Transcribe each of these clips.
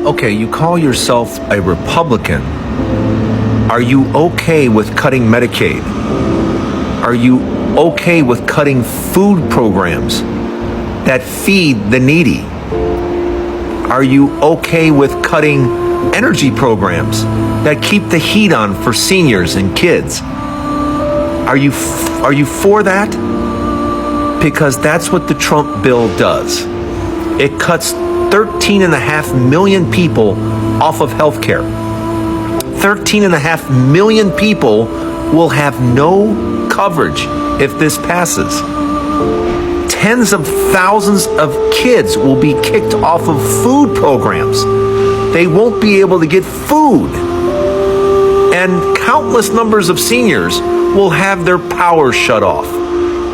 Okay, you call yourself a Republican. Are you okay with cutting Medicaid? Are you okay with cutting food programs that feed the needy? Are you okay with cutting energy programs that keep the heat on for seniors and kids? Are you for that? Because that's what the Trump bill does. It cuts 13.5 million people off of health care. 13.5 million people will have no coverage if this passes. Tens of thousands of kids will be kicked off of food programs. They won't be able to get food. And countless numbers of seniors will have their power shut off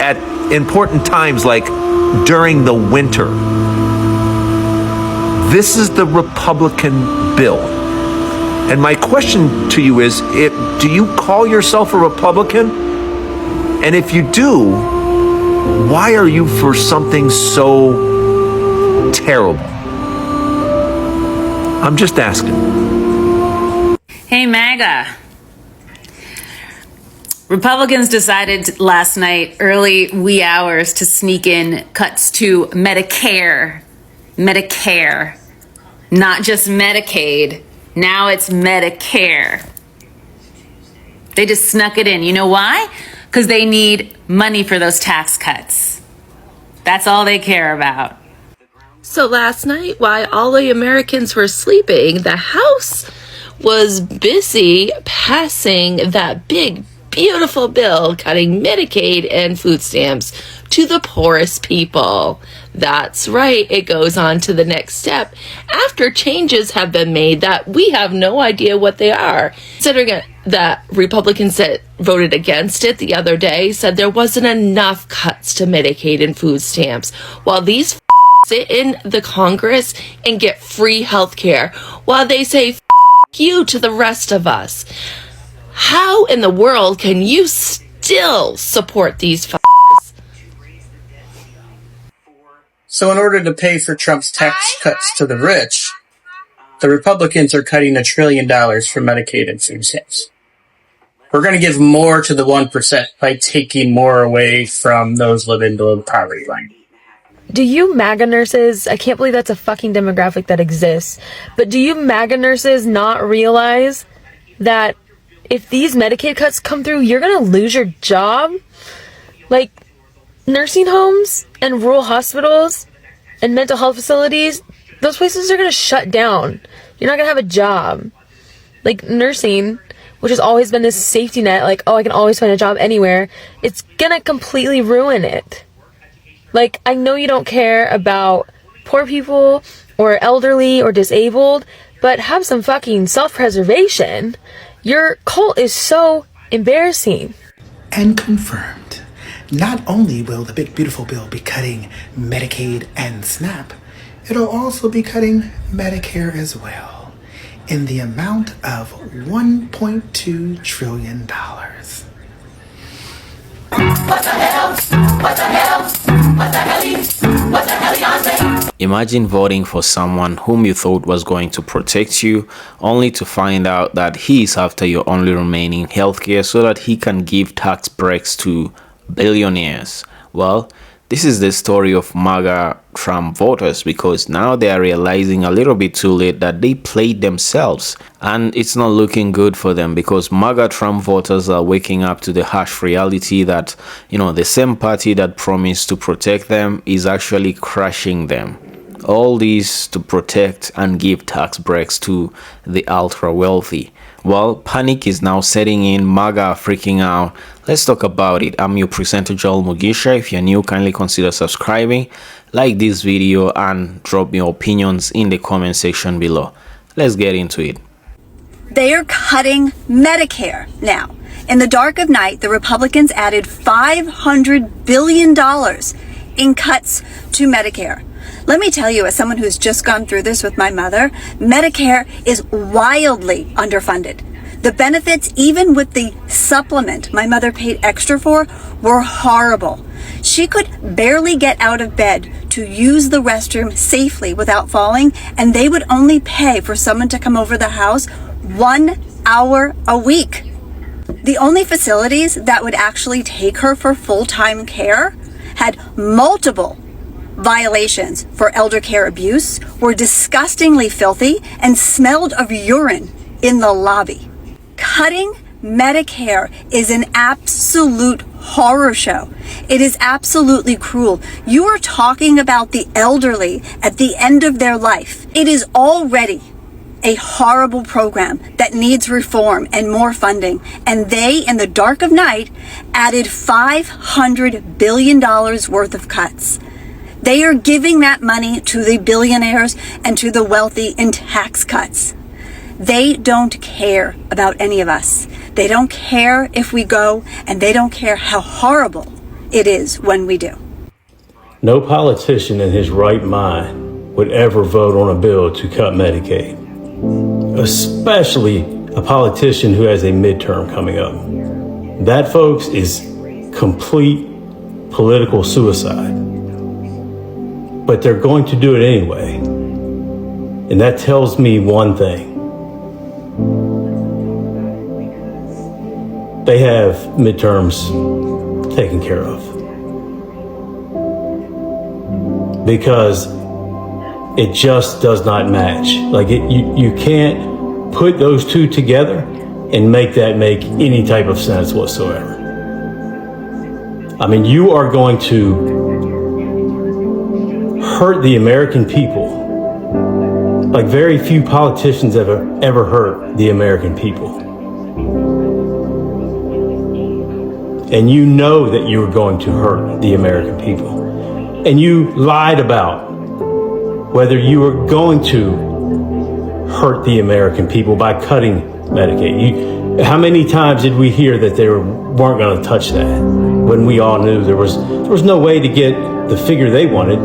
at important times like during the winter. This is the Republican bill. And my question to you is, do you call yourself a Republican? And if you do, why are you for something so terrible? I'm just asking. Hey, MAGA. Republicans decided last night, early wee hours, to sneak in cuts to Medicare. Medicare. Not just Medicaid. Now it's Medicare. They just snuck it in. You know why? Because they need money for those tax cuts. That's all they care about. So last night, while all the Americans were sleeping, the House was busy passing that big, beautiful bill cutting Medicaid and food stamps to the poorest people. That's right. It goes on to the next step after changes have been made that we have no idea what they are. Considering that Republicans that voted against it the other day said there wasn't enough cuts to Medicaid and food stamps, while these sit in the Congress and get free health care, while they say you to the rest of us. How in the world can you still support these So in order to pay for Trump's tax cuts to the rich, the Republicans are cutting $1 trillion from Medicaid and food stamps. We're going to give more to the 1% by taking more away from those living below the poverty line. Do you MAGA nurses, I can't believe that's a fucking demographic that exists, but do you MAGA nurses not realize that if these Medicaid cuts come through, you're going to lose your job? Like, nursing homes and rural hospitals and mental health facilities, those places are going to shut down. You're not going to have a job. Like, nursing, which has always been this safety net, like, oh, I can always find a job anywhere, it's going to completely ruin it. Like, I know you don't care about poor people or elderly or disabled, but have some fucking self-preservation. Your cult is so embarrassing. And confirmed. Not only will the big beautiful bill be cutting Medicaid and SNAP, it'll also be cutting Medicare as well, in the amount of $1.2 trillion. What the hell? What the hell? What the hell? What the hell? Imagine voting for someone whom you thought was going to protect you, only to find out that he is after your only remaining healthcare so that he can give tax breaks to billionaires. Well, this is the story of MAGA Trump voters, because now they are realizing a little bit too late that they played themselves, and it's not looking good for them, because MAGA Trump voters are waking up to the harsh reality that, the same party that promised to protect them is actually crushing them. All these to protect and give tax breaks to the ultra wealthy. Well, panic is now setting in. MAGA are freaking out. Let's talk about it. I'm your presenter, Joel Mugisha. If you're new, kindly consider subscribing, like this video, and drop your opinions in the comment section below. Let's get into it. They are cutting Medicare now. In the dark of night, the Republicans added $500 billion in cuts to Medicare. Let me tell you, as someone who's just gone through this with my mother, Medicare is wildly underfunded. The benefits, even with the supplement my mother paid extra for, were horrible. She could barely get out of bed to use the restroom safely without falling, and they would only pay for someone to come over the house 1 hour a week. The only facilities that would actually take her for full-time care had multiple violations for elder care abuse, were disgustingly filthy, and smelled of urine in the lobby. Cutting Medicare is an absolute horror show. It is absolutely cruel. You are talking about the elderly at the end of their life. It is already a horrible program that needs reform and more funding. And they, in the dark of night, added $500 billion worth of cuts. They are giving that money to the billionaires and to the wealthy in tax cuts. They don't care about any of us. They don't care if we go, and they don't care how horrible it is when we do. No politician in his right mind would ever vote on a bill to cut Medicaid, especially a politician who has a midterm coming up. That, folks, is complete political suicide. But they're going to do it anyway. And that tells me one thing. They have midterms taken care of. Because it just does not match. Like you can't put those two together and make that make any type of sense whatsoever. I mean, you are going to hurt the American people like very few politicians have ever hurt the American people. And you know that you were going to hurt the American people. And you lied about whether you were going to hurt the American people by cutting Medicaid. How many times did we hear that they weren't going to touch that when we all knew there was no way to get the figure they wanted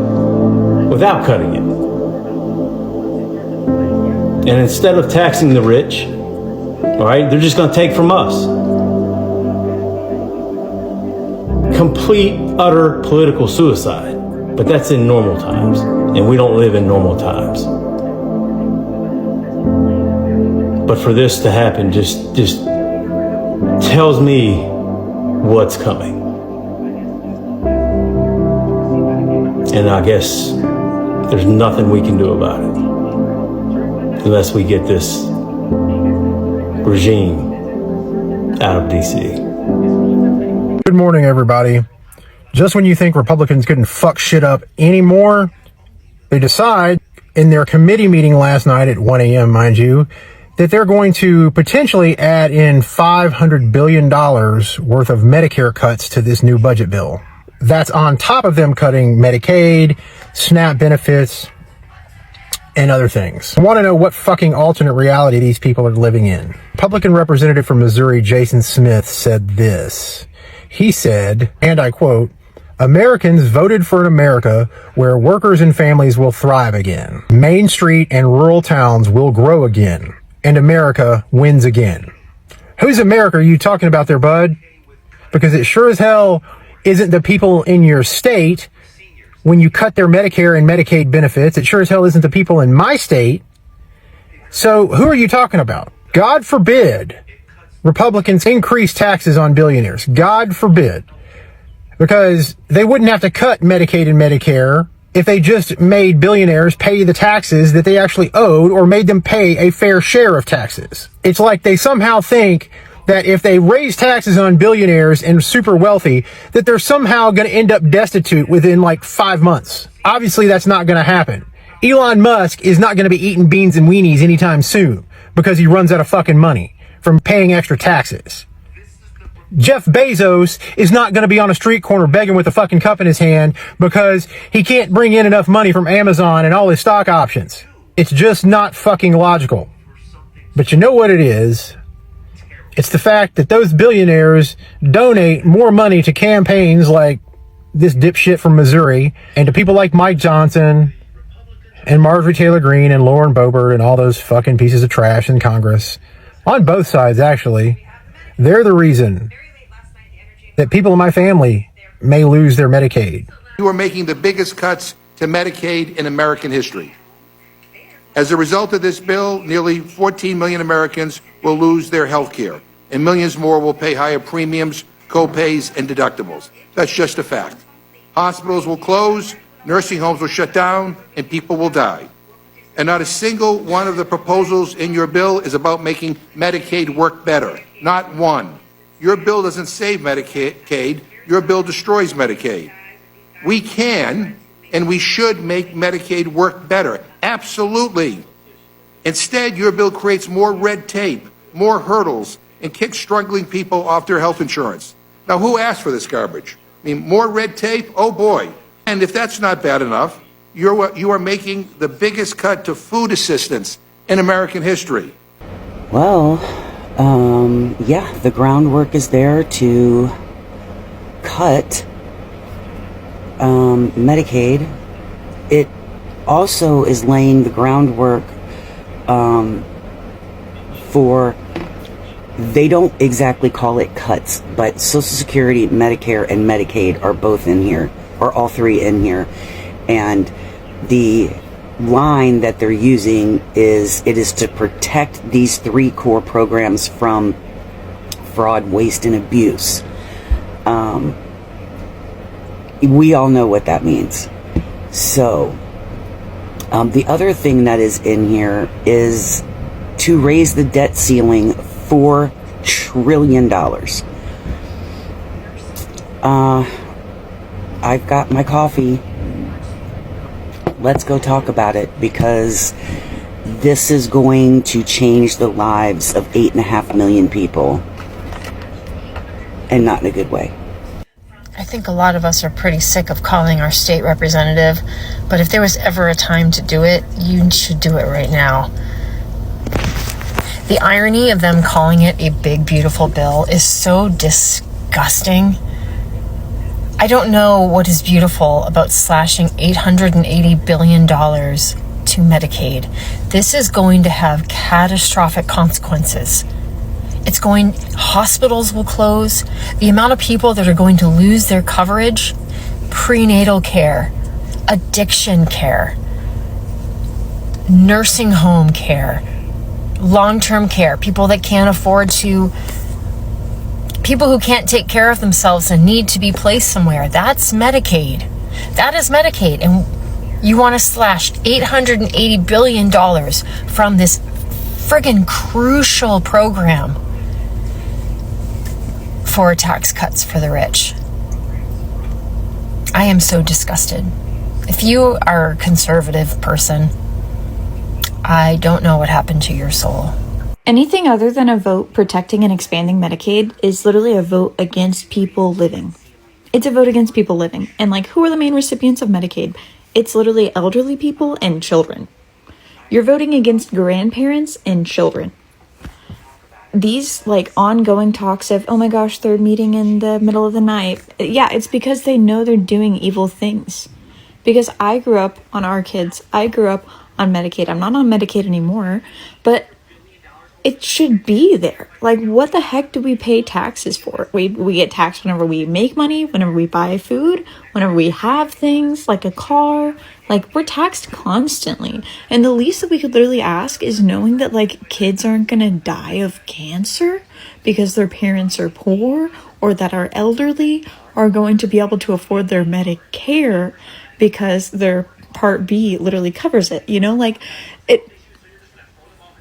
without cutting it? And instead of taxing the rich, all right, they're just going to take from us. Complete, utter political suicide. But that's in normal times, and we don't live in normal times. But for this to happen just tells me what's coming. And I guess there's nothing we can do about it unless we get this regime out of DC. Good morning, everybody. Just when you think Republicans couldn't fuck shit up anymore, they decide in their committee meeting last night at 1 a.m., mind you, that they're going to potentially add in $500 billion worth of Medicare cuts to this new budget bill. That's on top of them cutting Medicaid, SNAP benefits, and other things. I want to know what fucking alternate reality these people are living in. Republican representative from Missouri, Jason Smith, said this. He said, and I quote, "Americans voted for an America where workers and families will thrive again. Main Street and rural towns will grow again. And America wins again." Whose America are you talking about there, bud? Because it sure as hell isn't the people in your state when you cut their Medicare and Medicaid benefits. It sure as hell isn't the people in my state. So who are you talking about? God forbid Republicans increase taxes on billionaires. God forbid. Because they wouldn't have to cut Medicaid and Medicare if they just made billionaires pay the taxes that they actually owed or made them pay a fair share of taxes. It's like they somehow think that if they raise taxes on billionaires and super wealthy, that they're somehow going to end up destitute within like 5 months. Obviously, that's not going to happen. Elon Musk is not going to be eating beans and weenies anytime soon because he runs out of fucking money from paying extra taxes. Jeff Bezos is not going to be on a street corner begging with a fucking cup in his hand because he can't bring in enough money from Amazon and all his stock options. It's just not fucking logical. But you know what it is? It's the fact that those billionaires donate more money to campaigns like this dipshit from Missouri and to people like Mike Johnson and Marjorie Taylor Greene and Lauren Boebert and all those fucking pieces of trash in Congress On both sides, actually. They're the reason that people in my family may lose their Medicaid. You are making the biggest cuts to Medicaid in American history. As a result of this bill, nearly 14 million Americans will lose their health care, and millions more will pay higher premiums, co-pays, and deductibles. That's just a fact. Hospitals will close, nursing homes will shut down, and people will die. And not a single one of the proposals in your bill is about making Medicaid work better. Not one. Your bill doesn't save Medicaid. Your bill destroys Medicaid. We can and we should make Medicaid work better. Absolutely. Instead, your bill creates more red tape, more hurdles, and kicks struggling people off their health insurance. Now, who asked for this garbage? I mean, more red tape? Oh, boy. And if that's not bad enough, you are making the biggest cut to food assistance in American history. Well, yeah, the groundwork is there to cut Medicaid. It also is laying the groundwork for, they don't exactly call it cuts, but Social Security, Medicare, and Medicaid are both in here, or all three in here. And the line that they're using is, it is to protect these three core programs from fraud, waste, and abuse. We all know what that means. So, the other thing that is in here is to raise the debt ceiling $4 trillion. I've got my coffee. Let's go talk about it, because this is going to change the lives of 8.5 million people, and not in a good way. I think a lot of us are pretty sick of calling our state representative, but if there was ever a time to do it, you should do it right now. The irony of them calling it a big, beautiful bill is so disgusting. I don't know what is beautiful about slashing $880 billion to Medicaid. This is going to have catastrophic consequences. Hospitals will close. The amount of people that are going to lose their coverage, prenatal care, addiction care, nursing home care, long-term care, people that can't afford to, people who can't take care of themselves and need to be placed somewhere. That's Medicaid. That is Medicaid. And you want to slash $880 billion from this friggin' crucial program for tax cuts for the rich. I am so disgusted. If you are a conservative person, I don't know what happened to your soul. Anything other than a vote protecting and expanding Medicaid is literally a vote against people living. It's a vote against people living. And who are the main recipients of Medicaid? It's literally elderly people and children. You're voting against grandparents and children. These ongoing talks of, oh my gosh, third meeting in the middle of the night. Yeah, it's because they know they're doing evil things. Because I grew up on our kids. I grew up on Medicaid. I'm not on Medicaid anymore, but it should be there. What the heck do we pay taxes for? We get taxed whenever we make money, whenever we buy food, whenever we have things like a car. We're taxed constantly. And the least that we could literally ask is knowing that kids aren't gonna die of cancer because their parents are poor, or that our elderly are going to be able to afford their Medicare because their Part B literally covers it.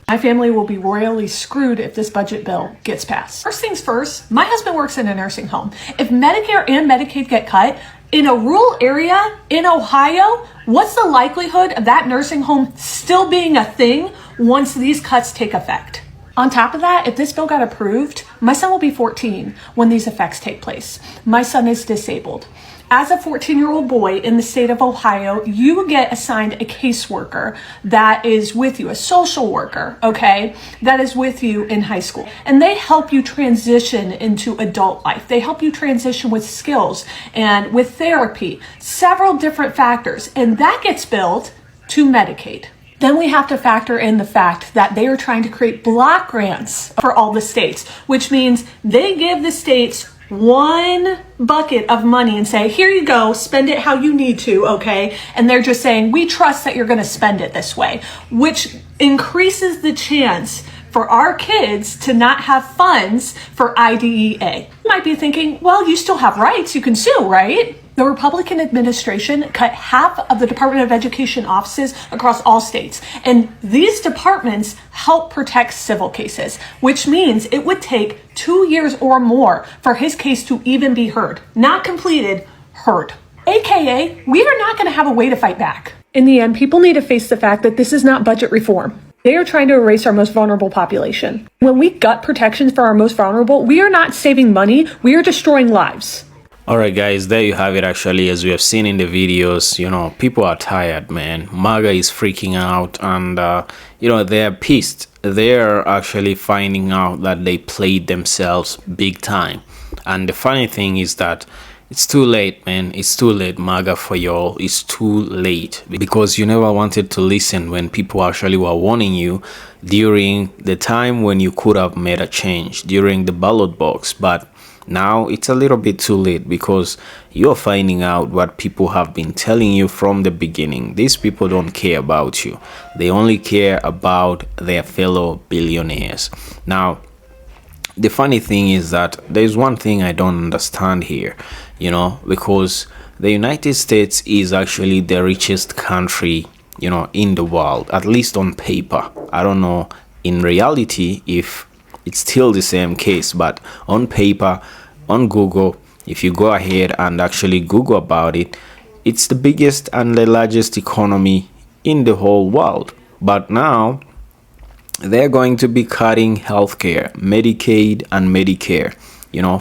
My family will be royally screwed if this budget bill gets passed. First things first, my husband works in a nursing home. If Medicare and Medicaid get cut, in a rural area in Ohio, what's the likelihood of that nursing home still being a thing once these cuts take effect? On top of that, if this bill got approved, my son will be 14 when these effects take place. My son is disabled. As a 14-year-old boy in the state of Ohio, you get assigned a caseworker that is with you, a social worker, okay, that is with you in high school. And they help you transition into adult life. They help you transition with skills and with therapy, several different factors. And that gets billed to Medicaid. then we have to factor in the fact that they are trying to create block grants for all the states, which means they give the states one bucket of money and say, here you go, spend it how you need to, okay? And they're just saying, we trust that you're going to spend it this way, which increases the chance for our kids to not have funds for IDEA. You might be thinking, well, you still have rights, you can sue, right? The Republican administration cut half of the Department of Education offices across all states. And these departments help protect civil cases, which means it would take 2 years or more for his case to even be heard. Not completed, heard. AKA, we are not going to have a way to fight back. In the end, people need to face the fact that this is not budget reform. They are trying to erase our most vulnerable population. When we gut protections for our most vulnerable, we are not saving money, we are destroying lives. Alright guys, there you have it. Actually, as we have seen in the videos, people are tired, man. MAGA is freaking out, and they're pissed. They're actually finding out that they played themselves big time. And the funny thing is that it's too late, man. It's too late, MAGA, for y'all. It's too late, because you never wanted to listen when people actually were warning you during the time when you could have made a change, during the ballot box. But now it's a little bit too late, because you're finding out what people have been telling you from the beginning. These people don't care about you. They only care about their fellow billionaires. Now, the funny thing is that there's one thing I don't understand here, because the United States is actually the richest country, in the world, at least on paper. I don't know in reality if it's still the same case, but on paper, on Google, if you go ahead and actually Google about it, it's the biggest and the largest economy in the whole world. But now they're going to be cutting healthcare, Medicaid and Medicare,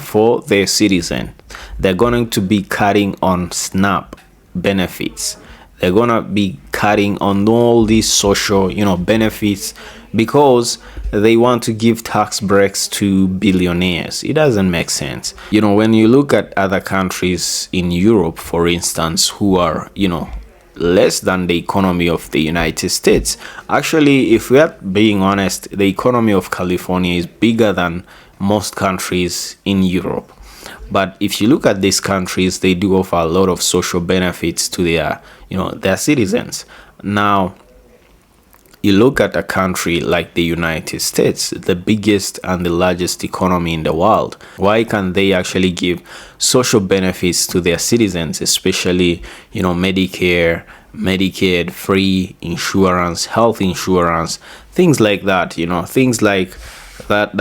for their citizens. They're going to be cutting on SNAP benefits. They're going to be cutting on all these social, benefits, because they want to give tax breaks to billionaires. It doesn't make sense. When you look at other countries in Europe, for instance, who are, less than the economy of the United States. Actually, if we are being honest, the economy of California is bigger than most countries in Europe. But if you look at these countries, they do offer a lot of social benefits to their citizens. Now, you look at a country like the United States, the biggest and the largest economy in the world. Why can't they actually give social benefits to their citizens, especially, Medicare, Medicaid, free insurance, health insurance, things like that, things like that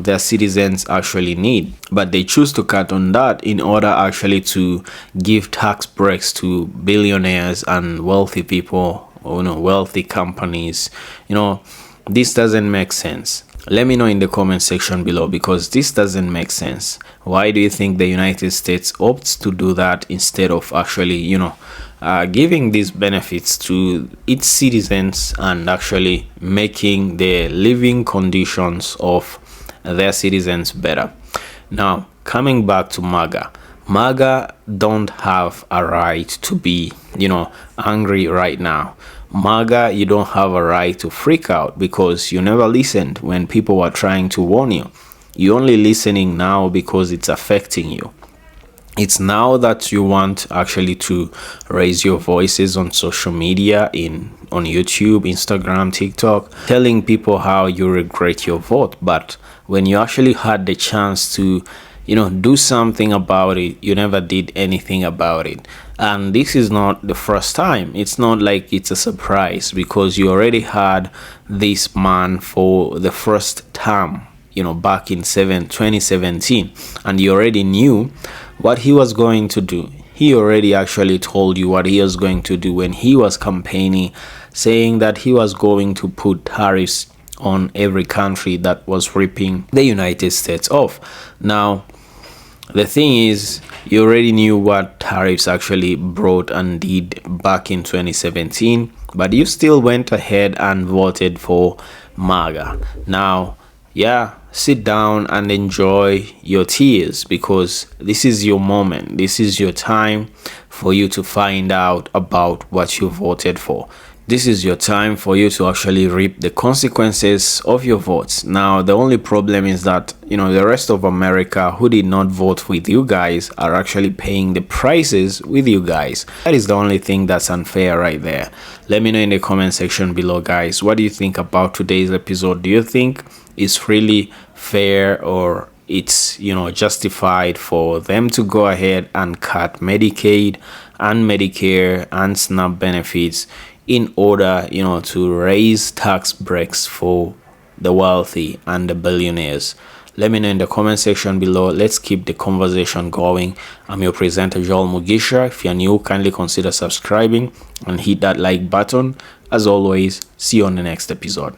their citizens actually need. But they choose to cut on that in order actually to give tax breaks to billionaires and wealthy people, wealthy companies. This doesn't make sense. Let me know in the comment section below, because this doesn't make sense. Why do you think the United States opts to do that instead of actually giving these benefits to its citizens and actually making the living conditions of their citizens better? Now, coming back to MAGA don't have a right to be angry right now. MAGA, you don't have a right to freak out, because you never listened when people were trying to warn you. You're only listening now because it's affecting you. It's now that you want actually to raise your voices on social media, on YouTube, Instagram, TikTok, telling people how you regret your vote. But when you actually had the chance to do something about it, you never did anything about it. And this is not the first time. It's not like it's a surprise, because you already had this man for the first term, back in 2017, and you already knew what he was going to do. He already actually told you what he was going to do when he was campaigning, saying that he was going to put tariffs on every country that was ripping the United States off. Now, the thing is, you already knew what tariffs actually brought and did back in 2017, but you still went ahead and voted for MAGA. Now, sit down and enjoy your tears, because this is your moment. This is your time for you to find out about what you voted for. This is your time for you to actually reap the consequences of your votes. Now, the only problem is that, the rest of America who did not vote with you guys are actually paying the prices with you guys. That is the only thing that's unfair right there. Let me know in the comment section below, guys. What do you think about today's episode? Do you think it's really fair, or it's justified for them to go ahead and cut Medicaid and Medicare and SNAP benefits in order to raise tax breaks for the wealthy and the billionaires? Let me know in the comment section below. Let's keep the conversation going. I'm your presenter, Joel Mugisha. If you're new, kindly consider subscribing and hit that like button. As always, see you on the next episode.